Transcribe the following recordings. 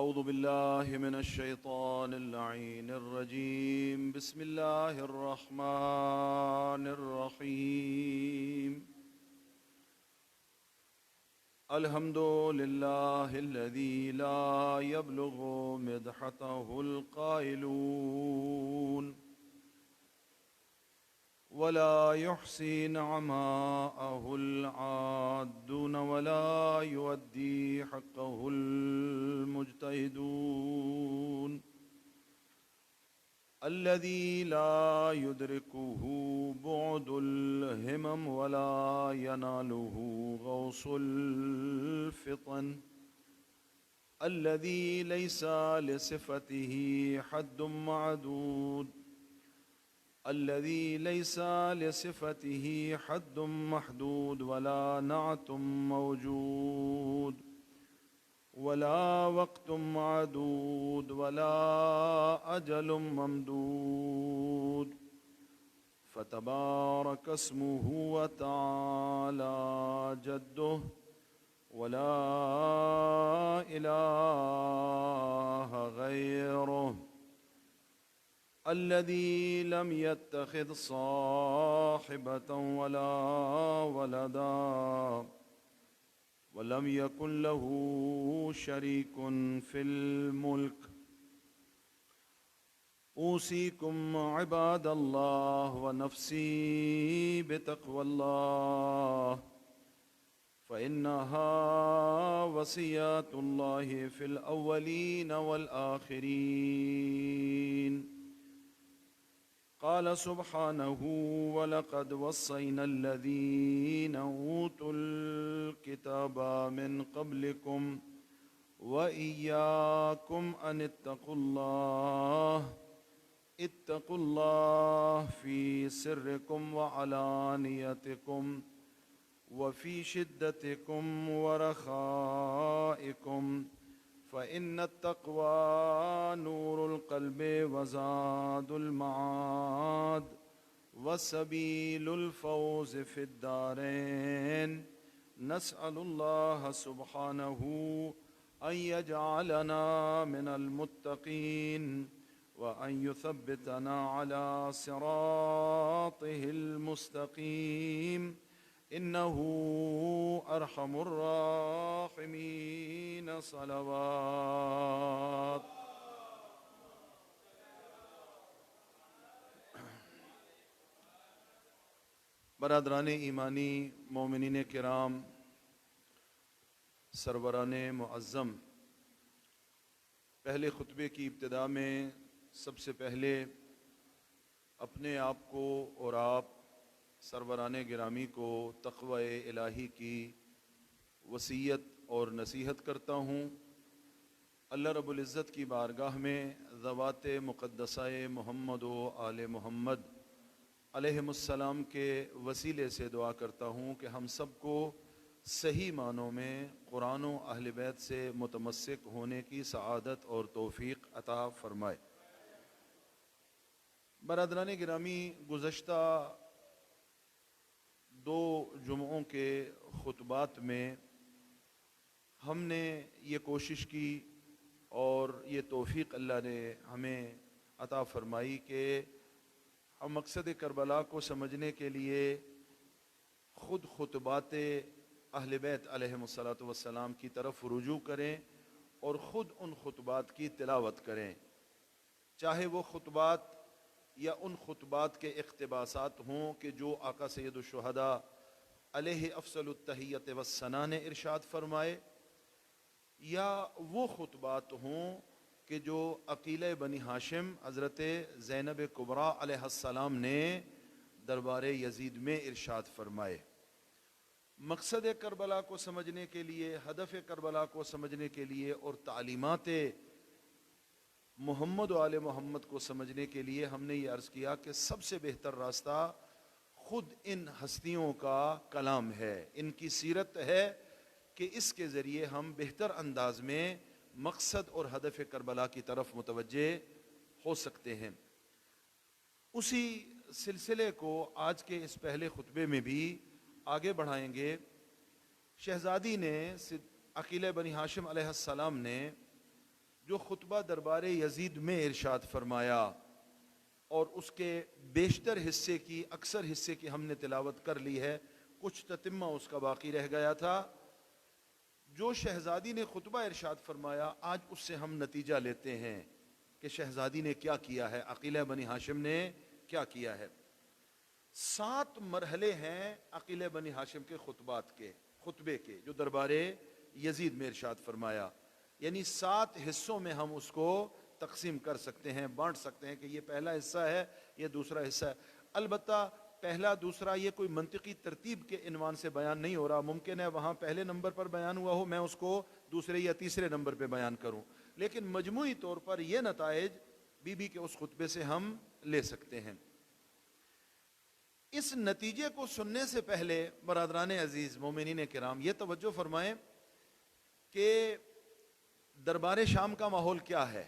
أعوذ بالله من الشيطان اللعين الرجيم. بسم الله الرحمن الرحيم. الحمد لله الذي لا يبلغ مدحته القائلون ولا يحصي نعماءه العادون ولا يؤدي حقه المجتهدون الذي لا يدركه بعد الهمم ولا يناله غوص الفطن الذي ليس لصفته حد معدود الذي ليس لصفته حد محدود ولا نعت موجود ولا وقت معدود ولا أجل ممدود فتبارك اسمه وتعالى جده ولا إله غيره الذي لم يتخذ صاحبة ولا ولدا ولم يكن له شريك في الملك أوصيكم عباد الله ونفسي بتقوى الله فإنها وصيات الله في الأولين والآخرين. قال سبحانه ولقد وصينا الذين أوتوا الكتاب من قبلكم وإياكم أن اتقوا الله في سركم وعلانيتكم وفي شدتكم ورخائكم فإن التقوى نور القلب وزاد المعاد وسبيل الفوز في الدارين. نسأل الله سبحانه أن يجعلنا من المتقين وأن يثبتنا على صراطه المستقيم إنه أرحم الراحمين. صلوات. برادران ایمانی، مومنین کرام، سروران معظم، پہلے خطبے کی ابتدا میں سب سے پہلے اپنے آپ کو اور آپ سروران گرامی کو تقوی الہی کی وصیت اور نصیحت کرتا ہوں. اللہ رب العزت کی بارگاہ میں ذوات مقدسہ محمد و آل محمد علیہم السلام کے وسیلے سے دعا کرتا ہوں کہ ہم سب کو صحیح معنوں میں قرآن و اہل بیت سے متمسک ہونے کی سعادت اور توفیق عطا فرمائے. برادران گرامی، گزشتہ 2 جمعوں کے خطبات میں ہم نے یہ کوشش کی اور یہ توفیق اللہ نے ہمیں عطا فرمائی کہ ہم مقصد کربلا کو سمجھنے کے لیے خود خطبات اہل بیت علیہم السلام کی طرف رجوع کریں اور خود ان خطبات کی تلاوت کریں، چاہے وہ خطبات یا ان خطبات کے اقتباسات ہوں کہ جو آقا سید الشہداء علیہ افضل التحیت والثناء نے ارشاد فرمائے، یا وہ خطبات ہوں کہ جو عقیلہ بنی ہاشم حضرت زینب کبریٰ علیہ السلام نے دربار یزید میں ارشاد فرمائے. مقصد کربلا کو سمجھنے کے لیے، ہدف کربلا کو سمجھنے کے لیے اور تعلیمات محمد و آل محمد کو سمجھنے کے لیے ہم نے یہ عرض کیا کہ سب سے بہتر راستہ خود ان ہستیوں کا کلام ہے، ان کی سیرت ہے کہ اس کے ذریعے ہم بہتر انداز میں مقصد اور ہدف کربلا کی طرف متوجہ ہو سکتے ہیں. اسی سلسلے کو آج کے اس پہلے خطبے میں بھی آگے بڑھائیں گے. شہزادی نے عقیلہ بنی ہاشم علیہ السلام نے جو خطبہ دربار یزید میں ارشاد فرمایا اور اس کے بیشتر حصے کی اکثر حصے کی ہم نے تلاوت کر لی ہے، کچھ تتمہ اس کا باقی رہ گیا تھا۔ جو شہزادی نے خطبہ ارشاد فرمایا آج اس سے ہم نتیجہ لیتے ہیں کہ شہزادی نے کیا کیا ہے، عقیلہ بنی ہاشم نے کیا کیا ہے۔ 7 مرحلے ہیں عقیلہ بنی ہاشم کے خطبے کے جو دربار یزید میں ارشاد فرمایا، یعنی 7 حصوں میں ہم اس کو تقسیم کر سکتے ہیں، بانٹ سکتے ہیں کہ یہ پہلا حصہ ہے، یہ دوسرا حصہ ہے۔ البتہ پہلا دوسرا یہ کوئی منطقی ترتیب کے عنوان سے بیان نہیں ہو رہا، ممکن ہے وہاں پہلے نمبر پر بیان ہوا ہو، میں اس کو دوسرے یا تیسرے نمبر پہ بیان کروں، لیکن مجموعی طور پر یہ نتائج بی بی کے اس خطبے سے ہم لے سکتے ہیں۔ اس نتیجے کو سننے سے پہلے برادران عزیز مومنین کرام یہ توجہ فرمائیں کہ دربار شام کا ماحول کیا ہے،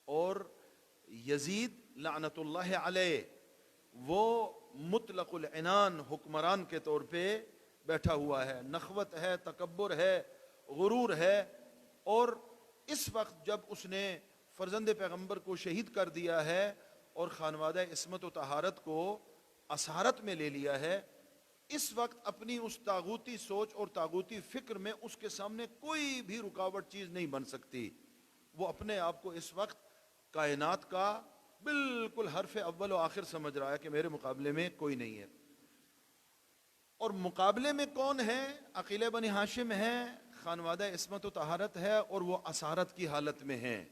اور یزید لعنت اللہ علیہ وہ مطلق العنان حکمران کے طور پہ بیٹھا ہوا ہے، نخوت ہے، تکبر ہے، غرور ہے، اور اس وقت جب اس نے فرزند پیغمبر کو شہید کر دیا ہے اور خانوادہ عصمت و طہارت کو اسارت میں لے لیا ہے، اس وقت اپنی اس طاغوتی سوچ اور طاغوتی فکر میں اس کے سامنے کوئی بھی رکاوٹ چیز نہیں بن سکتی۔ وہ اپنے آپ کو اس وقت کائنات کا بالکل حرف اول و آخر سمجھ رہا ہے کہ میرے مقابلے میں کوئی نہیں ہے۔ اور مقابلے میں کون ہے؟ عقیلہ بنی ہاشم ہے، خانوادہ عصمت و طہارت ہے، اور وہ اسارت کی حالت میں ہیں۔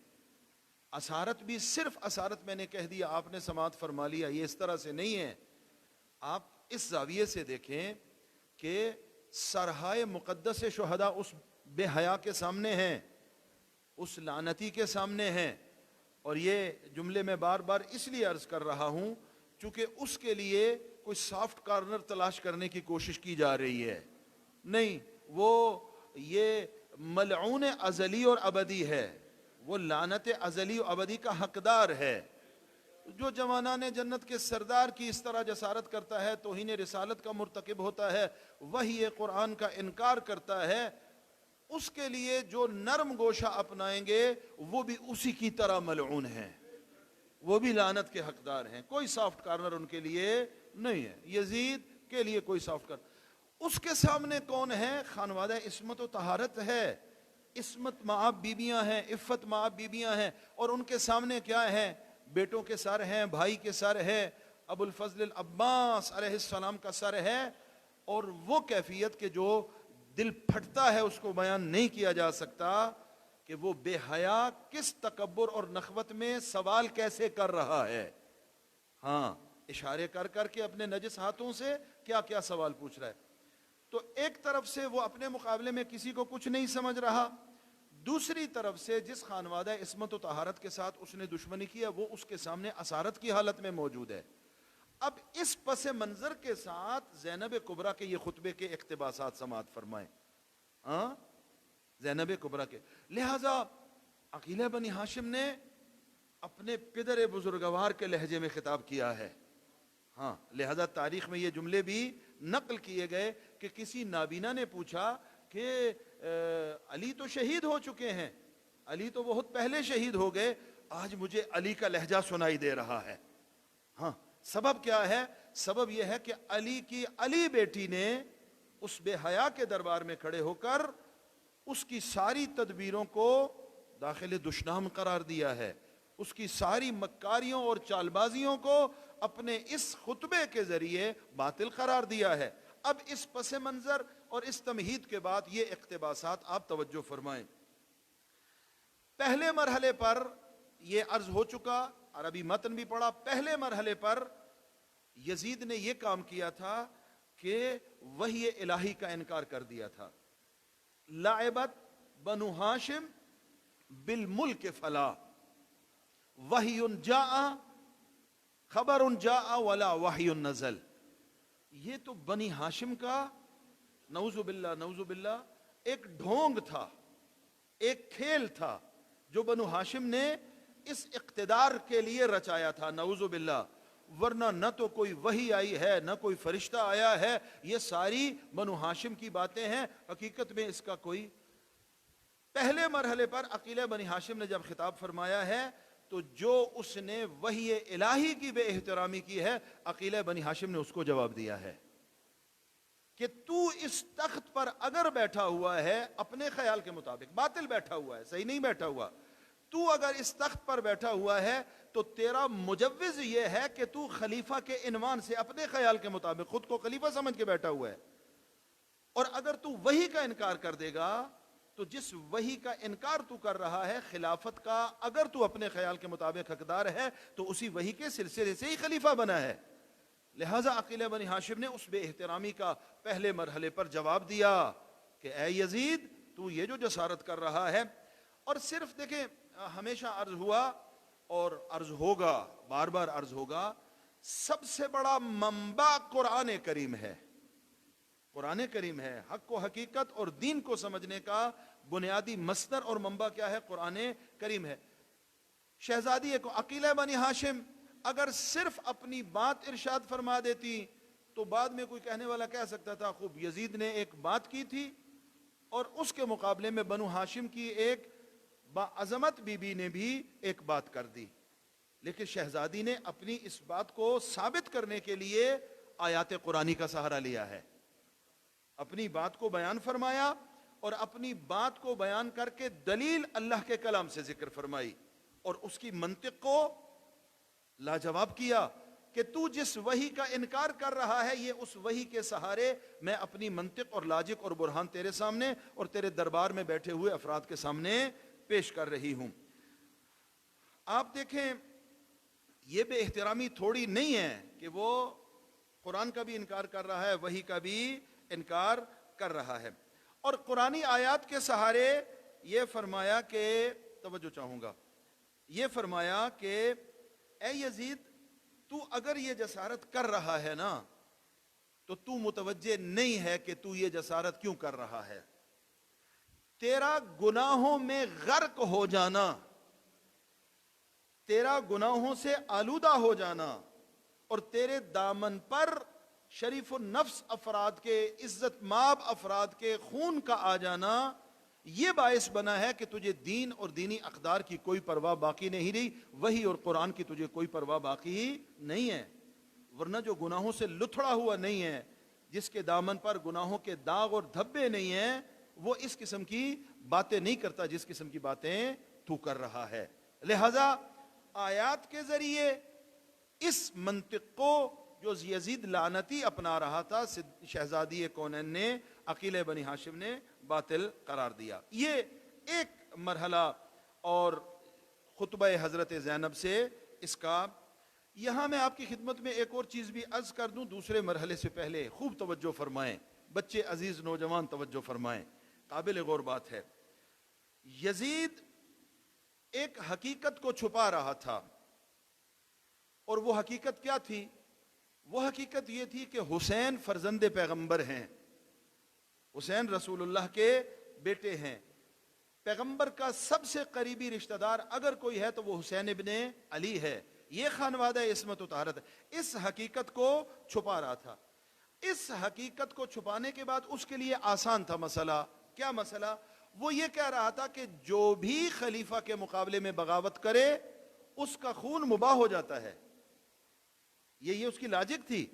اسارت بھی صرف اسارت میں نے کہہ دیا آپ نے سماعت فرما لیا، یہ اس طرح سے نہیں ہے۔ آپ اس زاویے سے دیکھیں کہ سرہائے مقدس شہداء اس بے حیا کے سامنے ہیں، اس لعنتی کے سامنے ہیں، اور یہ جملے میں بار بار اس لیے عرض کر رہا ہوں چونکہ اس کے لیے کوئی سافٹ کارنر تلاش کرنے کی کوشش کی جا رہی ہے، نہیں، وہ یہ ملعون ازلی اور ابدی ہے، وہ لعنت ازلی و ابدی کا حقدار ہے۔ جو جوانان جنت کے سردار کی اس طرح جسارت کرتا ہے، توہین رسالت کا مرتکب ہوتا ہے، وحی قرآن کا انکار کرتا ہے، اس کے لیے جو نرم گوشہ اپنائیں گے وہ بھی اسی کی طرح ملعون ہیں، وہ بھی لعنت کے حقدار ہیں۔ کوئی سافٹ کارنر ان کے لیے نہیں ہے، یزید کے لیے کوئی سافٹ کارنر۔ اس کے سامنے کون ہے؟ خانوادہ عصمت و طہارت ہے، عصمت مآب بیبیاں ہیں، عفت مآب بیبیاں ہیں، اور ان کے سامنے کیا ہے؟ بیٹوں کے سر ہیں، بھائی کے سر ہے، ابو الفضل العباس علیہ السلام کا سر ہے، اور وہ کیفیت کے جو دل پھٹتا ہے اس کو بیان نہیں کیا جا سکتا کہ وہ بے حیا کس تکبر اور نخوت میں سوال کیسے کر رہا ہے۔ ہاں، اشارے کر کر کے اپنے نجس ہاتھوں سے کیا کیا سوال پوچھ رہا ہے۔ تو ایک طرف سے وہ اپنے مقابلے میں کسی کو کچھ نہیں سمجھ رہا، دوسری طرف سے جس خانوادہ عصمت و طہارت کے ساتھ اس نے دشمنی کی ہے وہ اس کے سامنے اسارت کی حالت میں موجود ہے۔ اب اس پس منظر کے ساتھ زینب کبریٰ کے یہ خطبے کے اقتباسات سماعت فرمائیں۔ ہاں، زینب کبریٰ کے، لہذا عقیلہ بنی ہاشم نے اپنے پدر بزرگوار کے لہجے میں خطاب کیا ہے۔ ہاں، لہذا تاریخ میں یہ جملے بھی نقل کیے گئے کہ کسی نابینا نے پوچھا کہ علی تو شہید ہو چکے ہیں، علی تو بہت پہلے شہید ہو گئے، آج مجھے علی کا لہجہ سنائی دے رہا ہے۔ ہاں، سبب کیا ہے؟ سبب یہ ہے کہ علی کی علی بیٹی نے اس بے حیا کے دربار میں کھڑے ہو کر اس کی ساری تدبیروں کو داخل دشنام قرار دیا ہے، اس کی ساری مکاریوں اور چال بازیوں کو اپنے اس خطبے کے ذریعے باطل قرار دیا ہے۔ اب اس پس منظر اور اس تمہید کے بعد یہ اقتباسات آپ توجہ فرمائیں۔ پہلے مرحلے پر یہ عرض ہو چکا، عربی متن بھی پڑھا، پہلے مرحلے پر یزید نے یہ کام کیا تھا کہ وحی الہی کا انکار کر دیا تھا۔ لعبت بنو ہاشم بالملک فلا وحی جاء خبر جاء ولا وحی نزل۔ یہ تو بنی ہاشم کا نعوذ باللہ ایک ڈھونگ تھا، ایک کھیل تھا جو بنو ہاشم نے اس اقتدار کے لیے رچایا تھا، نعوذ باللہ، ورنہ نہ تو کوئی وحی آئی ہے نہ کوئی فرشتہ آیا ہے، یہ ساری بنو ہاشم کی باتیں ہیں، حقیقت میں اس کا کوئی پہلے مرحلے پر عقیلہ بنی ہاشم نے جب خطاب فرمایا ہے تو جو اس نے وحی الہی کی بے احترامی کی ہے، عقیلہ بنی ہاشم نے اس کو جواب دیا ہے کہ تو اس تخت پر اگر بیٹھا ہوا ہے اپنے خیال کے مطابق، باطل بیٹھا ہوا ہے، صحیح نہیں بیٹھا ہوا، تو اگر اس تخت پر بیٹھا ہوا ہے تو تیرا مجوز یہ ہے کہ تو خلیفہ کے عنوان سے اپنے خیال کے مطابق خود کو خلیفہ سمجھ کے بیٹھا ہوا ہے، اور اگر تو وحی کا انکار کر دے گا تو جس وحی کا انکار تو کر رہا ہے خلافت کا، اگر تو اپنے خیال کے مطابق حقدار ہے تو اسی وحی کے سلسلے سے ہی خلیفہ بنا ہے۔ لہٰذا عقیلہ بنی ہاشم نے اس بے احترامی کا پہلے مرحلے پر جواب دیا کہ اے یزید تو یہ جو جسارت کر رہا ہے، اور صرف دیکھیں ہمیشہ عرض ہوا اور عرض ہوگا، بار بار عرض ہوگا، سب سے بڑا منبع قرآن کریم ہے، قرآن کریم ہے۔ حق و حقیقت اور دین کو سمجھنے کا بنیادی مصدر اور منبع کیا ہے؟ قرآن کریم ہے۔ شہزادی کو عقیلہ بنی ہاشم اگر صرف اپنی بات ارشاد فرما دیتی تو بعد میں کوئی کہنے والا کہہ سکتا تھا خوب یزید نے ایک بات کی تھی اور اس کے مقابلے میں بنو ہاشم کی ایک باعظمت بی بی نے بھی ایک بات کر دی، لیکن شہزادی نے اپنی اس بات کو ثابت کرنے کے لیے آیات قرآنی کا سہارا لیا ہے، اپنی بات کو بیان فرمایا اور اپنی بات کو بیان کر کے دلیل اللہ کے کلام سے ذکر فرمائی اور اس کی منطق کو لاجواب کیا کہ تو جس وحی کا انکار کر رہا ہے یہ اس وحی کے سہارے میں اپنی منطق اور لاجک اور برہان تیرے سامنے اور تیرے دربار میں بیٹھے ہوئے افراد کے سامنے پیش کر رہی ہوں۔ آپ دیکھیں یہ بے احترامی تھوڑی نہیں ہے کہ وہ قرآن کا بھی انکار کر رہا ہے، وحی کا بھی انکار کر رہا ہے، اور قرآنی آیات کے سہارے یہ فرمایا کہ توجہ چاہوں گا، یہ فرمایا کہ اے یزید تو اگر یہ جسارت کر رہا ہے نا تو متوجہ نہیں ہے کہ تو یہ جسارت کیوں کر رہا ہے۔ تیرا گناہوں میں غرق ہو جانا، تیرا گناہوں سے آلودہ ہو جانا اور تیرے دامن پر شریف النفس افراد کے، عزت مآب افراد کے خون کا آ جانا یہ باعث بنا ہے کہ تجھے دین اور دینی اقدار کی کوئی پرواہ باقی نہیں رہی، وحی اور قرآن کی تجھے کوئی پرواہ باقی نہیں ہے۔ ورنہ جو گناہوں سے لتھڑا ہوا نہیں ہے، جس کے دامن پر گناہوں کے داغ اور دھبے نہیں ہیں، وہ اس قسم کی باتیں نہیں کرتا جس قسم کی باتیں تو کر رہا ہے۔ لہذا آیات کے ذریعے اس منطق کو جو یزید لعنتی اپنا رہا تھا شہزادی کونین نے، عقیلہ بنی ہاشم نے باطل قرار دیا۔ یہ ایک مرحلہ اور خطبہ حضرت زینب سے اس کا، یہاں میں آپ کی خدمت میں ایک اور چیز بھی عرض کر دوں دوسرے مرحلے سے پہلے، خوب توجہ فرمائیں بچے عزیز نوجوان، توجہ فرمائیں، قابل غور بات ہے۔ یزید ایک حقیقت کو چھپا رہا تھا، اور وہ حقیقت کیا تھی؟ وہ حقیقت یہ تھی کہ حسین فرزند پیغمبر ہیں، حسین رسول اللہ کے بیٹے ہیں، پیغمبر کا سب سے قریبی رشتہ دار اگر کوئی ہے تو وہ حسین ابن علی ہے، یہ خانوادہ عصمت و طہارت ہے۔ اس حقیقت کو چھپا رہا تھا۔ اس حقیقت کو چھپانے کے بعد اس کے لیے آسان تھا مسئلہ، کیا مسئلہ؟ وہ یہ کہہ رہا تھا کہ جو بھی خلیفہ کے مقابلے میں بغاوت کرے اس کا خون مباح ہو جاتا ہے، یہ اس کی لاجک تھی۔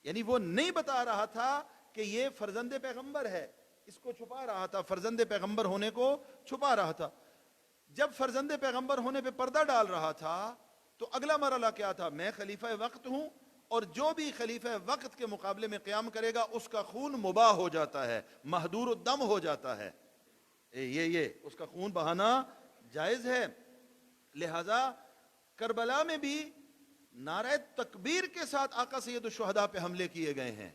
یعنی وہ نہیں بتا رہا تھا کہ یہ فرزند پیغمبر ہے، اس کو چھپا رہا تھا، فرزند پیغمبر ہونے کو چھپا رہا تھا۔ جب فرزند پیغمبر ہونے پہ پردہ ڈال رہا تھا تو اگلا مرحلہ کیا تھا؟ میں خلیفہ وقت ہوں اور جو بھی خلیفہ وقت کے مقابلے میں قیام کرے گا اس کا خون مباح ہو جاتا ہے، محدور الدم ہو جاتا ہے، یہ اس کا خون بہانا جائز ہے۔ لہذا کربلا میں بھی نعرہ تکبیر کے ساتھ آقا سید الشہداء پہ حملے کیے گئے ہیں،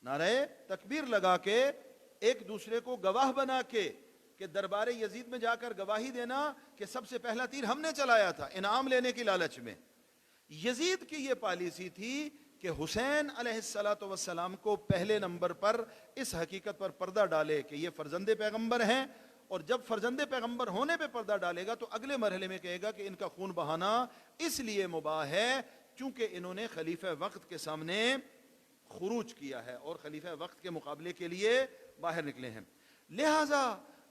نعرہ تکبیر لگا کے ایک دوسرے کو گواہ بنا کے کہ دربار یزید میں جا کر گواہی دینا کہ سب سے پہلا تیر ہم نے چلایا تھا، انعام لینے کی لالچ میں۔ یزید کی یہ پالیسی تھی کہ حسین علیہ السلام کو پہلے نمبر پر اس حقیقت پر پردہ ڈالے کہ یہ فرزند پیغمبر ہیں، اور جب فرزند پیغمبر ہونے پہ پردہ ڈالے گا تو اگلے مرحلے میں کہے گا کہ ان کا خون بہانا اس لیے مباح ہے چونکہ انہوں نے خلیفہ وقت کے سامنے خروج کیا ہے اور خلیفہ وقت کے مقابلے کے لیے باہر نکلے ہیں۔ لہذا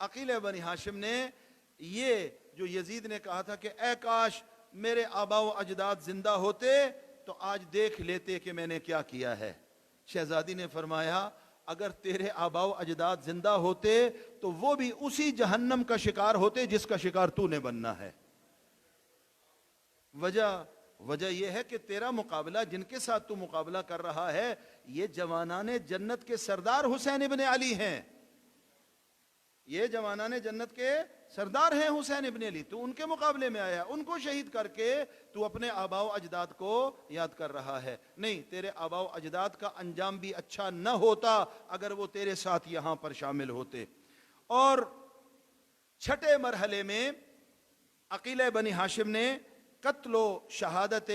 عقیل بنی ہاشم نے یہ جو یزید نے کہا تھا کہ اے کاش میرے آبا و اجداد زندہ ہوتے تو آج دیکھ لیتے کہ میں نے کیا کیا ہے. شہزادی نے فرمایا اگر تیرے آبا و اجداد زندہ ہوتے تو وہ بھی اسی جہنم کا شکار ہوتے جس کا شکار تو نے بننا ہے. وجہ یہ ہے کہ تیرا مقابلہ جن کے ساتھ تو مقابلہ کر رہا ہے یہ جوانان جنت کے سردار حسین ابن علی ہیں. یہ جوانان جنت کے سردار ہیں حسین ابن علی. تو ان کے مقابلے میں آیا, ان کو شہید کر کے تو اپنے آبا و اجداد کو یاد کر رہا ہے. نہیں, تیرے آبا و اجداد کا انجام بھی اچھا نہ ہوتا اگر وہ تیرے ساتھ یہاں پر شامل ہوتے. اور چھٹے مرحلے میں عقیل بنی ہاشم نے قتل و شہادت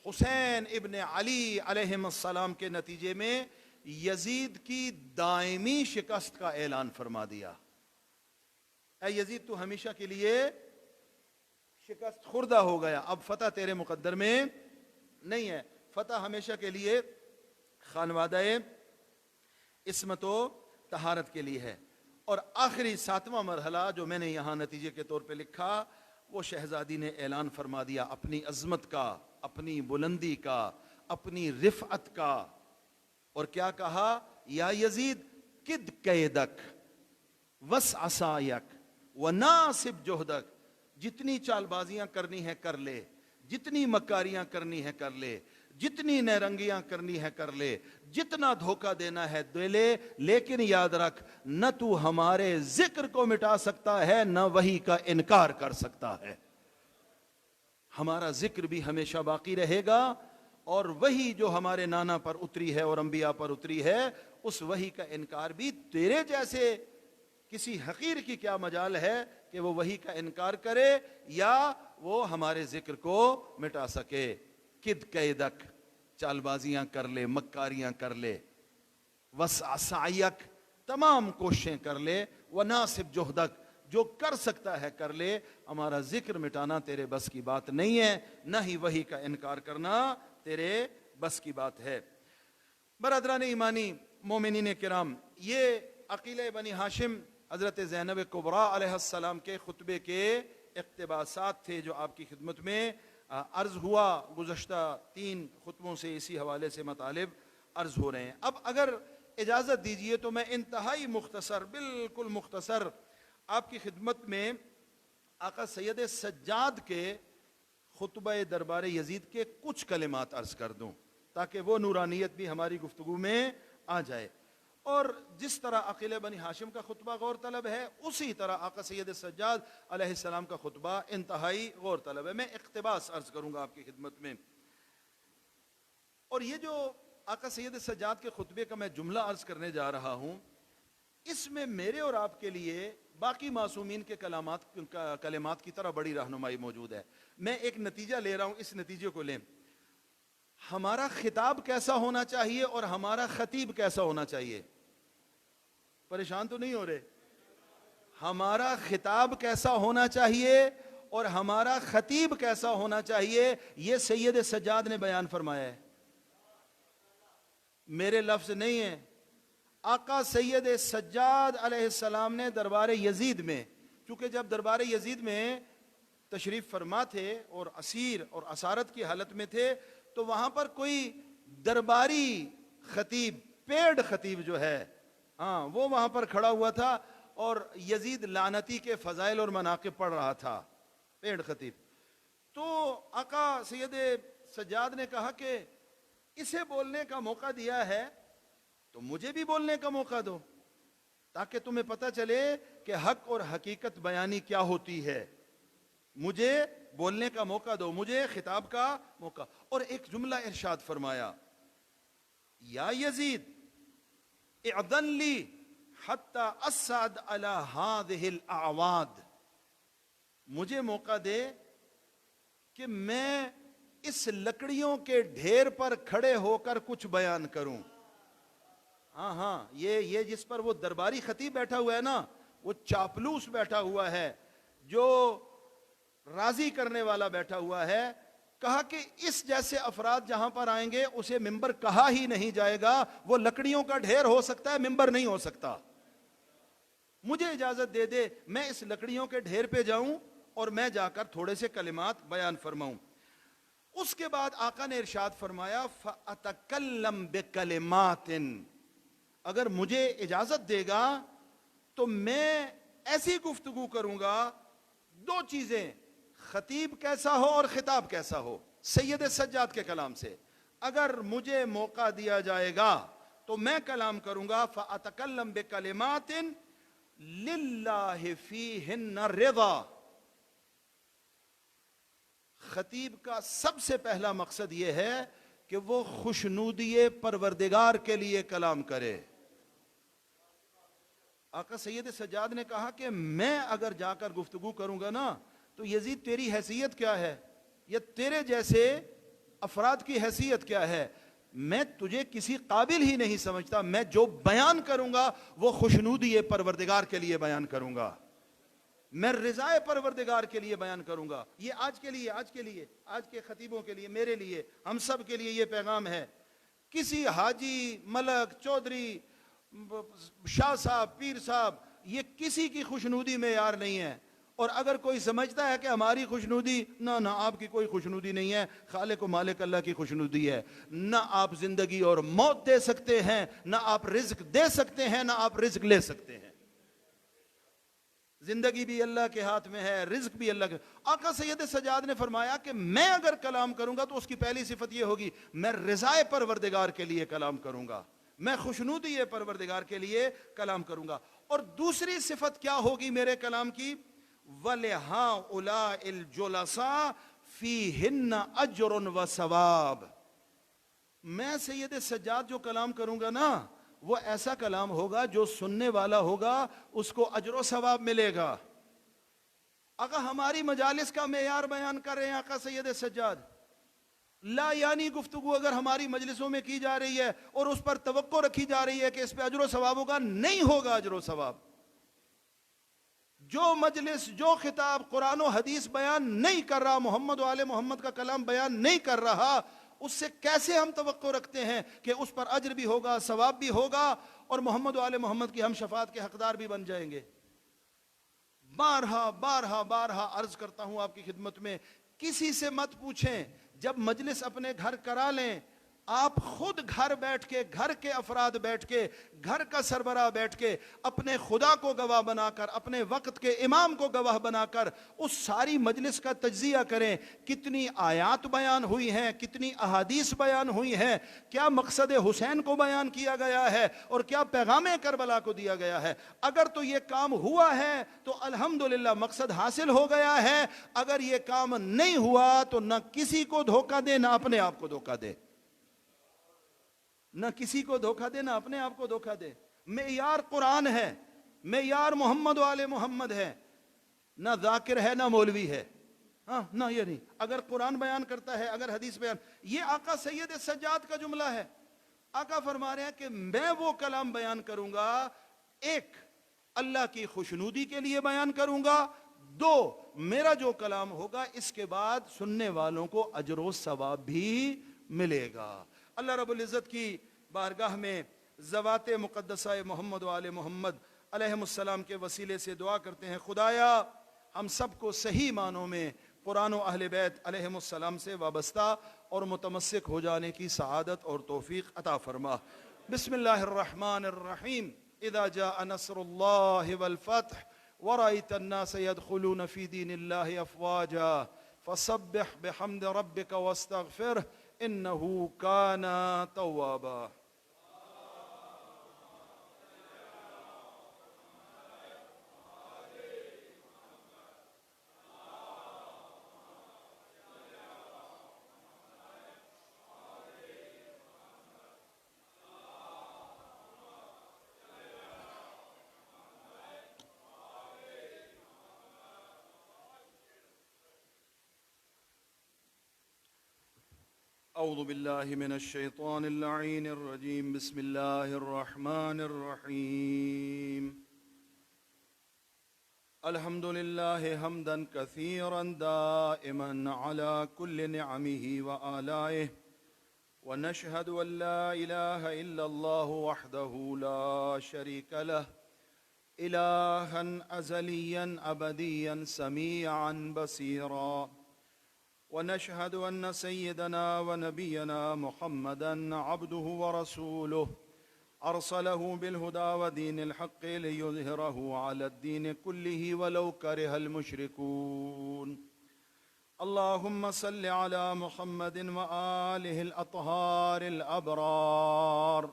حسین ابن علی علیہ السلام کے نتیجے میں یزید کی دائمی شکست کا اعلان فرما دیا. اے یزید تو ہمیشہ کے لیے شکست خوردہ ہو گیا, اب فتح تیرے مقدر میں نہیں ہے. فتح ہمیشہ کے لیے خانوادہ عصمت و طہارت کے لیے ہے. اور آخری 7واں مرحلہ جو میں نے یہاں نتیجے کے طور پہ لکھا, وہ شہزادی نے اعلان فرما دیا اپنی عظمت کا, اپنی بلندی کا, اپنی رفعت کا. اور کیا کہا, یا یزید کد قیدک وس عصایک وناسب جہدک, جتنی چال بازیاں کرنی ہے کر لے, جتنی مکاریاں کرنی ہے کر لے, جتنی نیرنگیاں کرنی ہے کر لے, جتنا دھوکہ دینا ہے دے لے, لیکن یاد رکھ نہ تو ہمارے ذکر کو مٹا سکتا ہے نہ وحی کا انکار کر سکتا ہے. ہمارا ذکر بھی ہمیشہ باقی رہے گا, اور وحی جو ہمارے نانا پر اتری ہے اور انبیاء پر اتری ہے اس وحی کا انکار بھی تیرے جیسے کسی حقیر کی کیا مجال ہے کہ وہ وحی کا انکار کرے یا وہ ہمارے ذکر کو مٹا سکے. کد قیدک, چال بازیاں کر لے, مکاریاں کر لے, وسع سعیک, تمام کوششیں کر لے, وناسب جہدک, جو کر سکتا ہے کر لے. ہمارا ذکر مٹانا تیرے بس کی بات نہیں ہے, نہ ہی وحی کا انکار کرنا تیرے بس کی بات ہے. برادران ایمانی, مومنین کرام, یہ عقیل بنی ہاشم حضرت زینب کبریٰ علیہ السلام کے خطبے کے اقتباسات تھے جو آپ کی خدمت میں عرض ہوا. گزشتہ 3 خطبوں سے اسی حوالے سے مطالب عرض ہو رہے ہیں. اب اگر اجازت دیجئے تو میں انتہائی مختصر, بالکل مختصر آپ کی خدمت میں آقا سید سجاد کے خطبہ دربار یزید کے کچھ کلمات عرض کر دوں تاکہ وہ نورانیت بھی ہماری گفتگو میں آ جائے. اور جس طرح عقیل بنی ہاشم کا خطبہ غور طلب ہے اسی طرح آقا سید سجاد علیہ السلام کا خطبہ انتہائی غور طلب ہے. میں اقتباس عرض کروں گا آپ کی خدمت میں. اور یہ جو آقا سید سجاد کے خطبے کا میں جملہ عرض کرنے جا رہا ہوں, اس میں میرے اور آپ کے لیے باقی معصومین کے کلمات کی طرح بڑی رہنمائی موجود ہے. میں ایک نتیجہ لے رہا ہوں, اس نتیجے کو لیں. ہمارا خطاب کیسا ہونا چاہیے اور ہمارا خطیب کیسا ہونا چاہیے؟ پریشان تو نہیں ہو رہے؟ ہمارا خطاب کیسا ہونا چاہیے اور ہمارا خطیب کیسا ہونا چاہیے, یہ سید سجاد نے بیان فرمایا ہے, میرے لفظ نہیں ہیں. آقا سید سجاد علیہ السلام نے دربار یزید میں, چونکہ جب دربار یزید میں تشریف فرما تھے اور اسیر اور اسارت کی حالت میں تھے, تو وہاں پر کوئی درباری خطیب, پیڈ خطیب جو ہے, ہاں وہ وہاں پر کھڑا ہوا تھا اور یزید لعنتی کے فضائل اور مناقب پڑھ رہا تھا, پیڈ خطیب. تو آقا سید سجاد نے کہا کہ اسے بولنے کا موقع دیا ہے تو مجھے بھی بولنے کا موقع دو تاکہ تمہیں پتہ چلے کہ حق اور حقیقت بیانی کیا ہوتی ہے. مجھے بولنے کا موقع دو, مجھے خطاب کا موقع. اور ایک جملہ ارشاد فرمایا, یا یزید اعدن لی حتی اسعد علی ہذہ الاعواد, مجھے موقع دے کہ میں اس لکڑیوں کے ڈھیر پر کھڑے ہو کر کچھ بیان کروں. ہاں یہ جس پر وہ درباری خطیب بیٹھا ہوا ہے نا, وہ چاپلوس بیٹھا ہوا ہے, جو راضی کرنے والا بیٹھا ہوا ہے. کہا کہ اس جیسے افراد جہاں پر آئیں گے اسے ممبر کہا ہی نہیں جائے گا, وہ لکڑیوں کا ڈھیر ہو سکتا ہے, ممبر نہیں ہو سکتا. مجھے اجازت دے دے میں اس لکڑیوں کے ڈھیر پہ جاؤں اور میں جا کر تھوڑے سے کلمات بیان فرماؤں. اس کے بعد آقا نے ارشاد فرمایا فَأَتَكَلَّمْ بِكَلِمَاتٍ، اگر مجھے اجازت دے گا تو میں ایسی گفتگو کروں گا. دو چیزیں، خطیب کیسا ہو اور خطاب کیسا ہو، سید سجاد کے کلام سے. اگر مجھے موقع دیا جائے گا تو میں کلام کروں گا. فَأَتَكَلَّمْ بِكَلِمَاتٍ لِلَّهِ فِيهِنَّ الرِّضَى. خطیب کا سب سے پہلا مقصد یہ ہے کہ وہ خوشنودی پروردگار کے لیے کلام کرے. آقا سید سجاد نے کہا کہ میں اگر جا کر گفتگو کروں گا نا تو یزید تیری حیثیت کیا ہے یا تیرے جیسے افراد کی حیثیت کیا ہے، میں تجھے کسی قابل ہی نہیں سمجھتا. میں جو بیان کروں گا وہ خوشنودی پروردگار کے لیے بیان کروں گا، میں رضائے پروردگار کے لیے بیان کروں گا. یہ آج کے لیے آج کے خطیبوں کے لیے، میرے لیے، ہم سب کے لیے یہ پیغام ہے. کسی حاجی، ملک، چودھری، شاہ صاحب، پیر صاحب، یہ کسی کی خوشنودی میں یار نہیں ہے. اور اگر کوئی سمجھتا ہے کہ ہماری خوشنودی، نہ آپ کی کوئی خوشنودی نہیں ہے، خالق و مالک اللہ کی خوشنودی ہے. نہ آپ زندگی اور موت دے سکتے ہیں، نہ آپ رزق دے سکتے ہیں، نہ آپ رزق لے سکتے ہیں. زندگی بھی اللہ کے ہاتھ میں ہے، رزق بھی اللہ کے. آقا سید سجاد نے فرمایا کہ میں اگر کلام کروں گا تو اس کی پہلی صفت یہ ہوگی میں رضائے پروردگار کے لیے کلام کروں گا، میں خوشنودی پروردگار کے لیے کلام کروں گا. اور دوسری صفت کیا ہوگی میرے کلام کی؟ وَلِهَٰؤُلَاءِ الْجُلَسَاءِ فِيهِنَّ أَجْرٌ وَثَوَابٌ. میں سید سجاد جو کلام کروں گا نا وہ ایسا کلام ہوگا جو سننے والا ہوگا اس کو اجر و ثواب ملے گا. اگر ہماری مجالس کا معیار بیان کر رہے ہیں آقا سید سجاد، لا یعنی گفتگو اگر ہماری مجلسوں میں کی جا رہی ہے اور اس پر توقع رکھی جا رہی ہے کہ اس پہ اجر و ثواب ہوگا، نہیں ہوگا اجر و ثواب. جو مجلس، جو خطاب قرآن و حدیث بیان نہیں کر رہا، محمد و آل محمد کا کلام بیان نہیں کر رہا، اس سے کیسے ہم توقع رکھتے ہیں کہ اس پر اجر بھی ہوگا، ثواب بھی ہوگا اور محمد و آل محمد کی ہم شفاعت کے حقدار بھی بن جائیں گے. بارہا بارہا بارہا عرض کرتا ہوں آپ کی خدمت میں، کسی سے مت پوچھیں. جب مجلس اپنے گھر کرا لیں، آپ خود گھر بیٹھ کے، گھر کے افراد بیٹھ کے، گھر کا سربراہ بیٹھ کے اپنے خدا کو گواہ بنا کر، اپنے وقت کے امام کو گواہ بنا کر اس ساری مجلس کا تجزیہ کریں. کتنی آیات بیان ہوئی ہیں، کتنی احادیث بیان ہوئی ہیں، کیا مقصد حسین کو بیان کیا گیا ہے اور کیا پیغام کربلا کو دیا گیا ہے. اگر تو یہ کام ہوا ہے تو الحمدللہ مقصد حاصل ہو گیا ہے. اگر یہ کام نہیں ہوا تو نہ کسی کو دھوکہ دے، نہ اپنے آپ کو دھوکہ دے. نہ کسی کو دھوکہ دے، نہ اپنے آپ کو دھوکہ دے. معیار قرآن ہے، معیار محمد و آل محمد ہے، نہ ذاکر ہے نہ مولوی ہے. ہاں نہ یہ نہیں. اگر قرآن بیان کرتا ہے، اگر حدیث بیان، یہ آقا سید سجاد کا جملہ ہے. آقا فرما رہے ہیں کہ میں وہ کلام بیان کروں گا، ایک اللہ کی خوشنودی کے لیے بیان کروں گا، دو میرا جو کلام ہوگا اس کے بعد سننے والوں کو اجر و ثواب بھی ملے گا. اللہ رب العزت کی بارگاہ میں ذوات مقدسہ محمد و آل محمد علیہ السلام کے وسیلے سے دعا کرتے ہیں، خدایا ہم سب کو صحیح معنوں میں قرآن و اہل بیت علیہ السلام سے وابستہ اور متمسک ہو جانے کی سعادت اور توفیق عطا فرما. بسم اللہ الرحمن الرحیم. اذا جاء نصر اللہ والفتح ورأيت الناس يدخلون في دين الله أفواجا فسبح بحمد ربك واستغفره إنه كان توابا. أعوذ بالله من الشيطان اللعين الرجيم. بسم الله الرحمن الرحيم. الحمد لله حمدا كثيرا دائما على كل نعمه وآلائه ونشهد أن لا إله إلا الله وحده لا شريك له إلها أزليا أبديا سميعا بصيرا. ونشهد أن سيدنا ونبينا محمدا عبده ورسوله أرسله بالهدى ودين الحق ليظهره على الدين كله ولو كره المشركون. اللهم صل على محمد وآله الأطهار الأبرار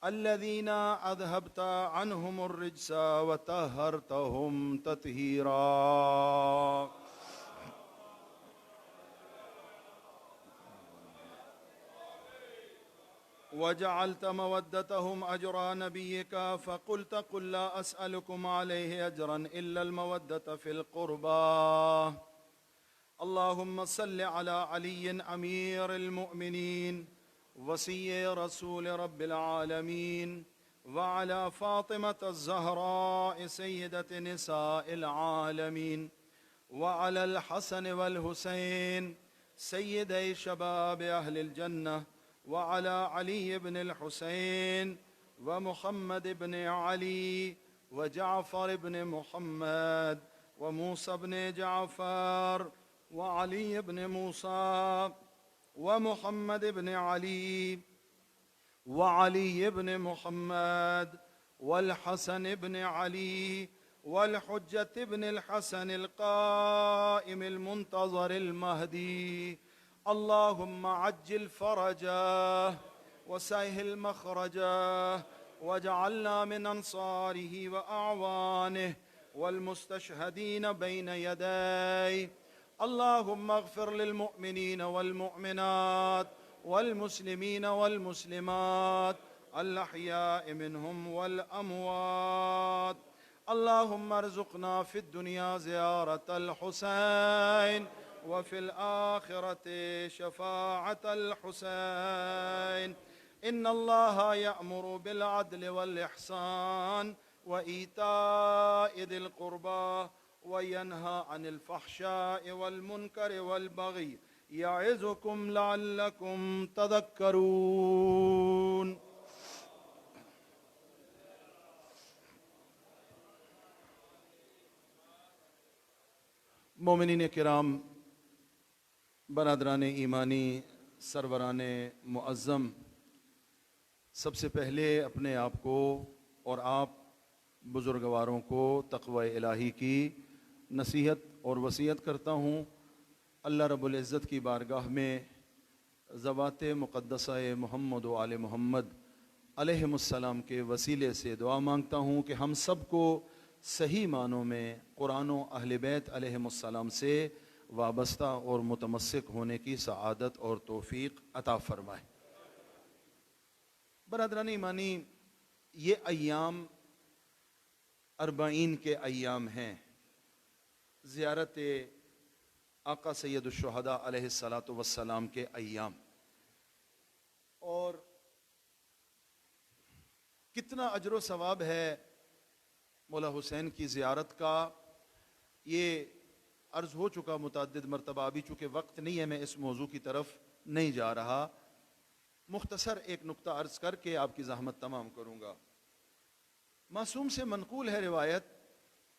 الذين أذهبت عنهم الرجس وطهرتهم تطهيرا. وجعلت مودتهم أجر نبيك فقلت قل لا أسألكم عليه أجرا إلا المودة في القربى. اللهم صل على علي أمير المؤمنين وصي رسول رب العالمين وعلى فاطمة الزهراء سيدة نساء العالمين وعلى الحسن والحسين سيدي شباب أهل الجنة وعلى علي بن الحسين ومحمد بن علي وجعفر بن محمد وموسى بن جعفر وعلي بن موسى ومحمد بن علي وعلي بن محمد والحسن بن علي والحجة بن الحسن القائم المنتظر المهدي. اللهم عجل فرجه وسهل مخرجه واجعلنا من أنصاره وأعوانه والمستشهدين بين يديه. اللهم اغفر للمؤمنين والمؤمنات والمسلمين والمسلمات الأحياء منهم والأموات. اللهم ارزقنا في الدنيا زيارة الحسين وفي الآخرة شفاعة الحسين. إن الله يأمر بالعدل والإحسان وإيتاء ذي القربى وينهى عن الفحشاء والمنكر والبغي يعظكم لعلكم تذكرون. مومنین کرام، برادران ایمانی، سروران معظم، سب سے پہلے اپنے آپ کو اور آپ بزرگواروں کو تقوی الہی کی نصیحت اور وصیت کرتا ہوں. اللہ رب العزت کی بارگاہ میں ذوات مقدسہ محمد و آل محمد علیہم السلام کے وسیلے سے دعا مانگتا ہوں کہ ہم سب کو صحیح معنوں میں قرآن و اہل بیت علیہم السلام سے وابستہ اور متمسک ہونے کی سعادت اور توفیق عطا فرمائے. برادران ایمانی، یہ ایام اربعین کے ایام ہیں، زیارت آقا سید الشہداء علیہ السلام کے ایام. اور کتنا اجر و ثواب ہے مولا حسین کی زیارت کا، یہ عرض ہو چکا متعدد مرتبہ. ابھی چونکہ وقت نہیں ہے، میں اس موضوع کی طرف نہیں جا رہا. مختصر ایک نقطہ عرض کر کے آپ کی زحمت تمام کروں گا. معصوم سے منقول ہے روایت،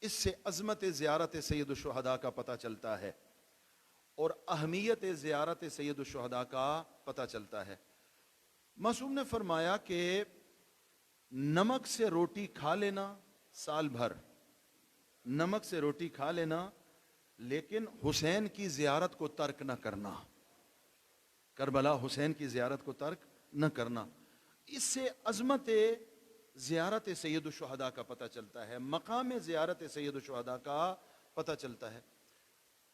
اس سے عظمت زیارت سید الشہداء کا پتہ چلتا ہے اور اہمیت زیارت سید الشہداء کا پتہ چلتا ہے. معصوم نے فرمایا کہ نمک سے روٹی کھا لینا سال بھر، نمک سے روٹی کھا لینا، لیکن حسین کی زیارت کو ترک نہ کرنا، کربلا حسین کی زیارت کو ترک نہ کرنا. اس سے عظمت زیارت سید الشہداء کا پتہ چلتا ہے، مقام زیارت سید الشہداء کا پتہ چلتا ہے.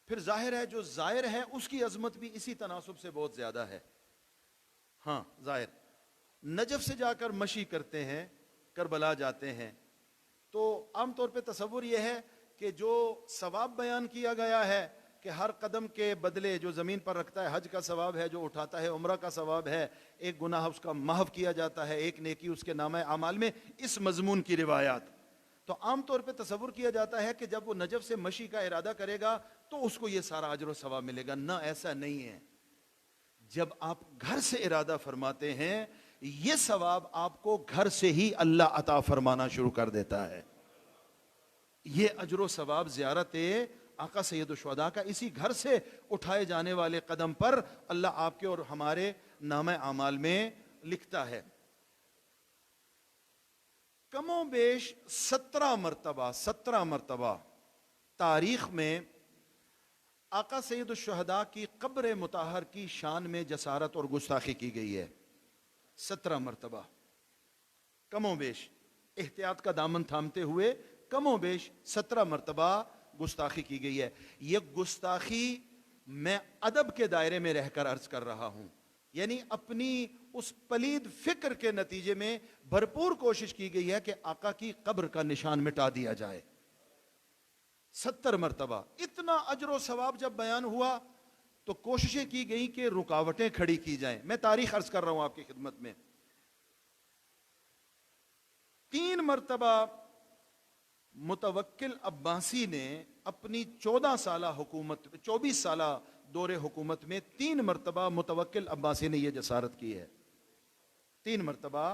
پھر ظاہر ہے جو ظاہر ہے اس کی عظمت بھی اسی تناسب سے بہت زیادہ ہے. ہاں ظاہر نجف سے جا کر مشی کرتے ہیں، کربلا جاتے ہیں، تو عام طور پہ تصور یہ ہے کہ جو ثواب بیان کیا گیا ہے کہ ہر قدم کے بدلے جو زمین پر رکھتا ہے حج کا ثواب ہے، جو اٹھاتا ہے عمرہ کا ثواب ہے، ایک گناہ اس کا محو کیا جاتا ہے، ایک نیکی اس کے نامہ اعمال میں، اس مضمون کی روایات. تو عام طور پہ تصور کیا جاتا ہے کہ جب وہ نجف سے مشی کا ارادہ کرے گا تو اس کو یہ سارا اجر و ثواب ملے گا. نہ، ایسا نہیں ہے. جب آپ گھر سے ارادہ فرماتے ہیں، یہ ثواب آپ کو گھر سے ہی اللہ عطا فرمانا شروع کر دیتا ہے. یہ اجر و ثواب زیارت آقا سید الشہداء کا اسی گھر سے اٹھائے جانے والے قدم پر اللہ آپ کے اور ہمارے نامہ اعمال میں لکھتا ہے۔ کم و بیش 17 مرتبہ تاریخ میں آقا سید الشہداء کی قبر مطہر کی شان میں جسارت اور گستاخی کی گئی ہے۔ 17 مرتبہ کم و بیش، احتیاط کا دامن تھامتے ہوئے کم و بیش 17 مرتبہ گستاخی کی گئی ہے۔ یہ گستاخی میں ادب کے دائرے میں رہ کر عرض کر رہا ہوں، یعنی اپنی اس پلید فکر کے نتیجے میں بھرپور کوشش کی گئی ہے کہ آقا کی قبر کا نشان مٹا دیا جائے۔ 70 مرتبہ اتنا اجر و ثواب جب بیان ہوا تو کوششیں کی گئیں کہ رکاوٹیں کھڑی کی جائیں۔ میں تاریخ عرض کر رہا ہوں آپ کی خدمت میں۔ 3 مرتبہ متوکل عباسی نے اپنی 14 سالہ حکومت 24 سالہ دور حکومت میں 3 مرتبہ متوکل عباسی نے یہ جسارت کی ہے۔ 3 مرتبہ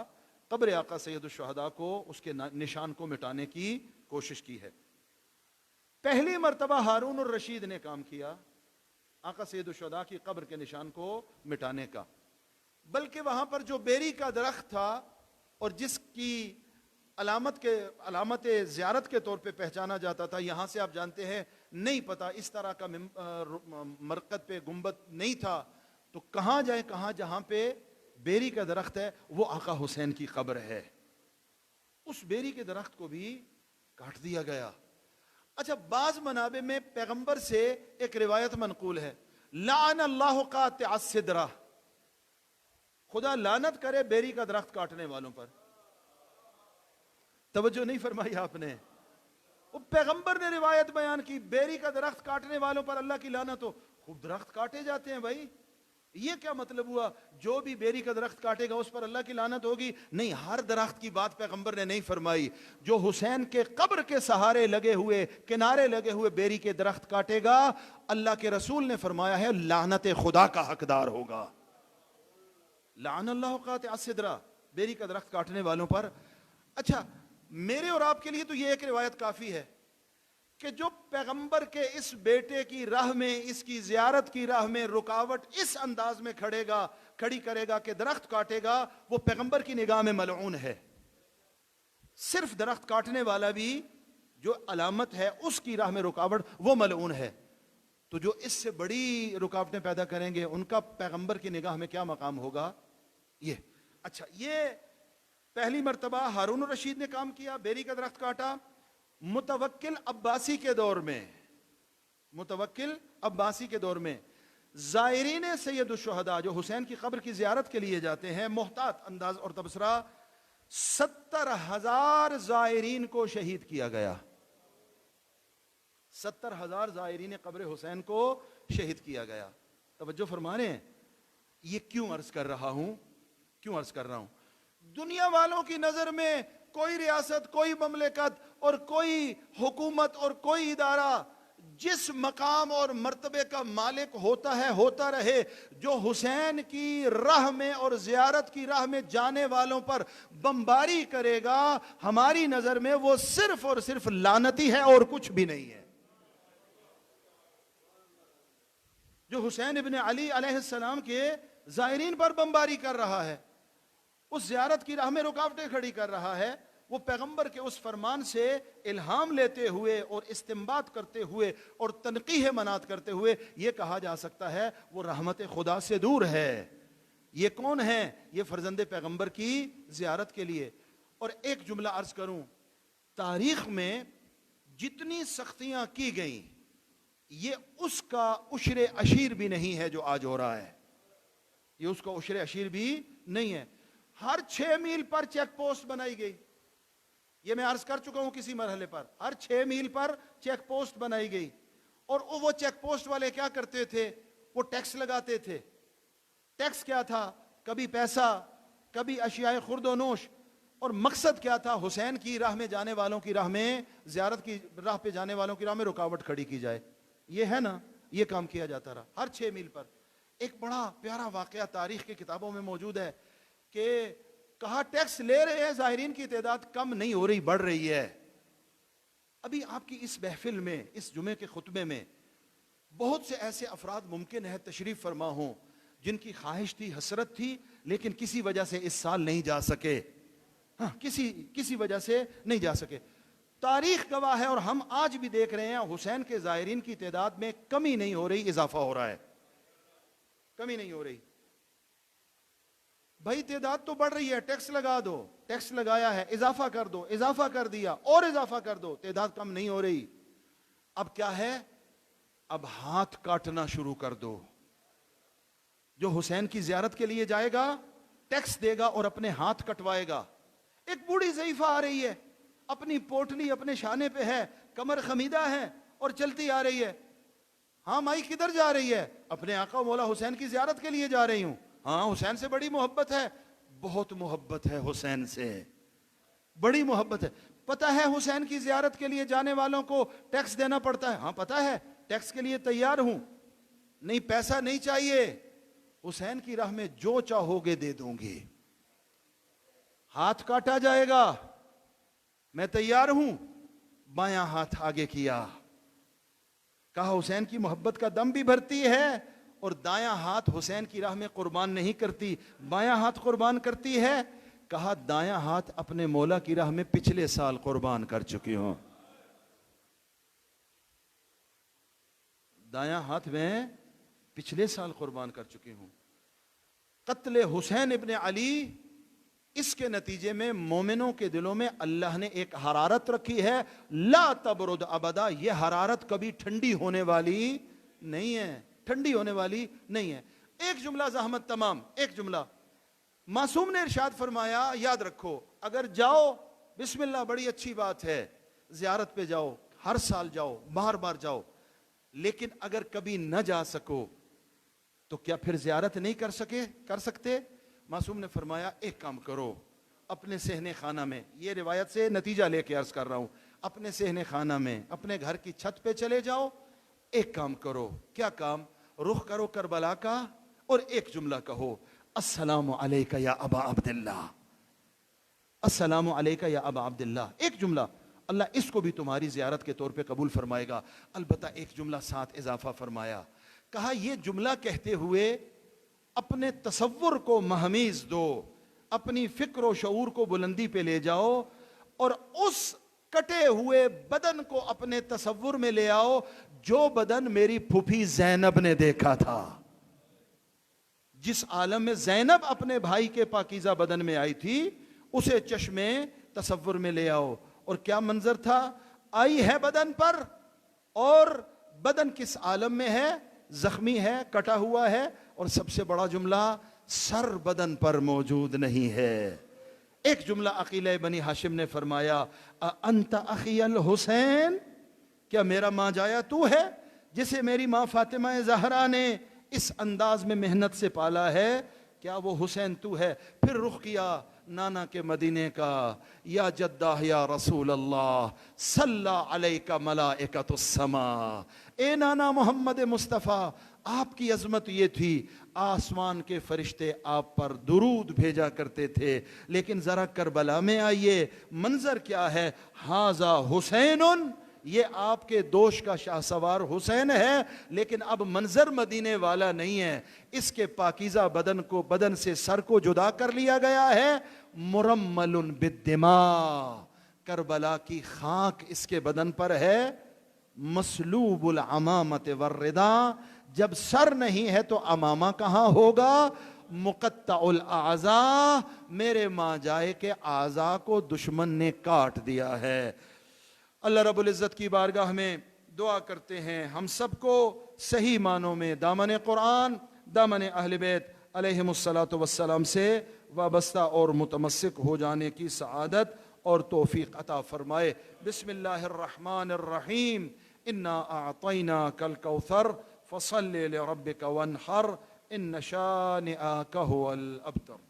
قبر آقا سید الشہداء کو، اس کے نشان کو مٹانے کی کوشش کی ہے۔ پہلی مرتبہ ہارون الرشید نے کام کیا آقا سید الشہداء کی قبر کے نشان کو مٹانے کا، بلکہ وہاں پر جو بیری کا درخت تھا اور جس کی علامت زیارت کے طور پہ پہچانا جاتا تھا، یہاں سے آپ جانتے ہیں نہیں پتا، اس طرح کا مرکز پہ گنبد نہیں تھا، تو کہاں جائیں، کہاں جہاں پہ بیری کا درخت ہے وہ آقا حسین کی قبر ہے۔ اس بیری کے درخت کو بھی کاٹ دیا گیا۔ اچھا، بعض منابع میں پیغمبر سے ایک روایت منقول ہے، لعن اللہ قاطع السدرہ، خدا لعنت کرے بیری کا درخت کاٹنے والوں پر۔ توجہ نہیں فرمائی آپ نے؟ وہ پیغمبر نے روایت بیان کی، بیری کا درخت کاٹنے والوں پر اللہ کی لعنت ہو۔ خوب درخت کاٹے جاتے ہیں بھائی، یہ کیا مطلب ہوا جو بھی بیری کا درخت کاٹے گا اس پر اللہ کی لعنت ہوگی؟ نہیں، ہر درخت کی بات پیغمبر نے نہیں فرمائی۔ جو حسین کے قبر کے سہارے لگے ہوئے، کنارے لگے ہوئے بیری کے درخت کاٹے گا، اللہ کے رسول نے فرمایا ہے لعنت خدا کا حقدار ہوگا۔ لعن اللہ قاطع السدرہ، بیری کا درخت کاٹنے والوں پر۔ اچھا، میرے اور آپ کے لیے تو یہ ایک روایت کافی ہے کہ جو پیغمبر کے اس بیٹے کی راہ میں، اس کی زیارت کی راہ میں رکاوٹ اس انداز میں کھڑی کرے گا کہ درخت کاٹے گا، وہ پیغمبر کی نگاہ میں ملعون ہے۔ صرف درخت کاٹنے والا بھی جو علامت ہے اس کی راہ میں رکاوٹ، وہ ملعون ہے۔ تو جو اس سے بڑی رکاوٹیں پیدا کریں گے ان کا پیغمبر کی نگاہ میں کیا مقام ہوگا؟ یہ اچھا، یہ پہلی مرتبہ ہارون الرشید نے کام کیا، بیری کا درخت کاٹا۔ متوکل عباسی کے دور میں زائرین سید الشہداء جو حسین کی قبر کی زیارت کے لیے جاتے ہیں، محتاط انداز اور تبصرہ، 70,000 زائرین کو شہید کیا گیا۔ 70,000 زائرین قبر حسین کو شہید کیا گیا۔ توجہ فرما رہے ہیں؟ یہ کیوں عرض کر رہا ہوں؟ دنیا والوں کی نظر میں کوئی ریاست، کوئی مملکت اور کوئی حکومت اور کوئی ادارہ جس مقام اور مرتبے کا مالک ہوتا ہے ہوتا رہے، جو حسین کی راہ میں اور زیارت کی راہ میں جانے والوں پر بمباری کرے گا، ہماری نظر میں وہ صرف اور صرف لعنتی ہے اور کچھ بھی نہیں ہے۔ جو حسین ابن علی علیہ السلام کے زائرین پر بمباری کر رہا ہے، اس زیارت کی راہ میں رکاوٹیں کھڑی کر رہا ہے، وہ پیغمبر کے اس فرمان سے الہام لیتے ہوئے اور استنباط کرتے ہوئے اور تنقیح منات کرتے ہوئے یہ کہا جا سکتا ہے وہ رحمت خدا سے دور ہے۔ یہ کون ہے؟ یہ فرزند پیغمبر کی زیارت کے لیے۔ اور ایک جملہ عرض کروں، تاریخ میں جتنی سختیاں کی گئیں یہ اس کا عشر عشیر بھی نہیں ہے جو آج ہو رہا ہے۔ یہ اس کا عشر عشیر بھی نہیں ہے۔ ہر 6 میل پر چیک پوسٹ بنائی گئی، یہ میں عرض کر چکا ہوں کسی مرحلے پر، ہر 6 میل پر چیک پوسٹ بنائی گئی، اور وہ چیک پوسٹ والے کیا کرتے تھے؟ وہ ٹیکس لگاتے تھے۔ ٹیکس کیا تھا؟ کبھی پیسہ، کبھی اشیاء خرد و نوش، اور مقصد کیا تھا؟ حسین کی راہ میں جانے والوں کی راہ میں، زیارت کی راہ پہ جانے والوں کی راہ میں رکاوٹ کھڑی کی جائے۔ یہ ہے نا، یہ کام کیا جاتا رہا ہر 6 میل پر۔ ایک بڑا پیارا واقعہ تاریخ کی کتابوں میں موجود ہے کہ کہا ٹیکس لے رہے ہیں، زائرین کی تعداد کم نہیں ہو رہی، بڑھ رہی ہے۔ ابھی آپ کی اس محفل میں، اس جمعے کے خطبے میں بہت سے ایسے افراد ممکن ہے تشریف فرما ہوں جن کی خواہش تھی، حسرت تھی، لیکن کسی وجہ سے اس سال نہیں جا سکے. ہاں، کسی وجہ سے نہیں جا سکے. تاریخ گواہ ہے اور ہم آج بھی دیکھ رہے ہیں حسین کے زائرین کی تعداد میں کمی نہیں ہو رہی، اضافہ ہو رہا ہے. کمی نہیں ہو رہی. بھائی تعداد تو بڑھ رہی ہے، ٹیکس لگا دو، ٹیکس لگایا ہے، اضافہ کر دو، اضافہ کر دیا اور اضافہ کر دو، تعداد کم نہیں ہو رہی. اب کیا ہے؟ اب ہاتھ کاٹنا شروع کر دو. جو حسین کی زیارت کے لیے جائے گا ٹیکس دے گا اور اپنے ہاتھ کٹوائے گا. ایک بوڑھی ضعیفہ آ رہی ہے، اپنی پوٹلی اپنے شانے پہ ہے، کمر خمیدہ ہے اور چلتی آ رہی ہے. ہاں مائی کدھر جا رہی ہے؟ اپنے آقا مولا حسین کی زیارت کے لیے جا رہی ہوں. ہاں حسین سے بڑی محبت ہے، بہت محبت ہے حسین سے، بڑی محبت ہے. پتہ ہے حسین کی زیارت کے لیے جانے والوں کو ٹیکس دینا پڑتا ہے. ہاں پتہ ہے، ٹیکس کے لیے تیار ہوں. نہیں پیسہ نہیں چاہیے، حسین کی راہ میں جو چاہو گے دے دوں گی. ہاتھ کاٹا جائے گا، میں تیار ہوں. بایاں ہاتھ آگے کیا، کہا حسین کی محبت کا دم بھی بھرتی ہے اور دایاں ہاتھ حسین کی راہ میں قربان نہیں کرتی، بایاں ہاتھ قربان کرتی ہے. کہا دایاں ہاتھ اپنے مولا کی راہ میں پچھلے سال قربان کر چکی ہوں. دایاں ہاتھ میں پچھلے سال قربان کر چکی ہوں. قتل حسین ابن علی، اس کے نتیجے میں مومنوں کے دلوں میں اللہ نے ایک حرارت رکھی ہے، لا تبرد ابدا. یہ حرارت کبھی ٹھنڈی ہونے والی نہیں ہے، ٹھنڈی ہونے والی نہیں ہے. ایک جملہ زحمت تمام، ایک جملہ. معصوم نے ارشاد فرمایا، یاد رکھو، اگر جاؤ بسم اللہ بڑی اچھی بات ہے، زیارت پہ جاؤ، ہر سال جاؤ، بار بار جاؤ، لیکن اگر کبھی نہ جا سکو تو کیا پھر زیارت نہیں کر سکتے؟ معصوم نے فرمایا ایک کام کرو، اپنے صحن خانہ میں، یہ روایت سے نتیجہ لے کے عرض کر رہا ہوں، اپنے صحن خانہ میں اپنے گھر کی چھت پہ چلے جاؤ. ایک کام کرو. کیا کام؟ رخ کرو کربلا کا اور ایک جملہ کہو، السلام علیکہ یا ابا عبداللہ، السلام علیکہ یا ابا عبداللہ. ایک جملہ. اللہ اس کو بھی تمہاری زیارت کے طور پہ قبول فرمائے گا. البتہ ایک جملہ ساتھ اضافہ فرمایا. کہا یہ جملہ کہتے ہوئے اپنے تصور کو مہمیز دو، اپنی فکر و شعور کو بلندی پہ لے جاؤ اور اس کٹے ہوئے بدن کو اپنے تصور میں لے آؤ جو بدن میری پھوپھی زینب نے دیکھا تھا. جس عالم میں زینب اپنے بھائی کے پاکیزہ بدن میں آئی تھی، اسے چشمے تصور میں لے آؤ. اور کیا منظر تھا؟ آئی ہے بدن پر، اور بدن کس عالم میں ہے؟ زخمی ہے، کٹا ہوا ہے، اور سب سے بڑا جملہ، سر بدن پر موجود نہیں ہے. ایک جملہ عقیلہ بنی ہاشم نے فرمایا، انت اخی الحسین، کیا میرا ماں جایا تو ہے جسے میری ماں فاطمہ زہرا نے اس انداز میں محنت سے پالا ہے؟ کیا وہ حسین تو ہے؟ پھر رخ کیا نانا کے مدینے کا، یا جدہ یا رسول اللہ صلی علیک ملائکۃ السماء. اے نانا محمد مصطفیٰ، آپ کی عظمت یہ تھی آسمان کے فرشتے آپ پر درود بھیجا کرتے تھے، لیکن ذرا کربلا میں آئیے، منظر کیا ہے؟ ھذا حسین، یہ آپ کے دوش کا شاہ سوار حسین ہے، لیکن اب منظر مدینے والا نہیں ہے. اس کے پاکیزہ بدن سے سر کو جدا کر لیا گیا ہے، مرمل بالدماء، کربلا کی خاک اس کے بدن پر ہے، مسلوب العمامۃ والرداء. جب سر نہیں ہے تو امامہ کہاں ہوگا؟ مقطع الاعضاء، میرے ماں جائے کہ اعضاء کو دشمن نے کاٹ دیا ہے. اللہ رب العزت کی بارگاہ میں دعا کرتے ہیں ہم سب کو صحیح معنوں میں دامن قرآن، دامن اہل بیت علیہم الصلاۃ والسلام سے وابستہ اور متمسک ہو جانے کی سعادت اور توفیق عطا فرمائے. بسم اللہ الرحمن الرحیم. انا اعطیناک الکوثر فصل لربک وانحر ان شانئک هو الابتر.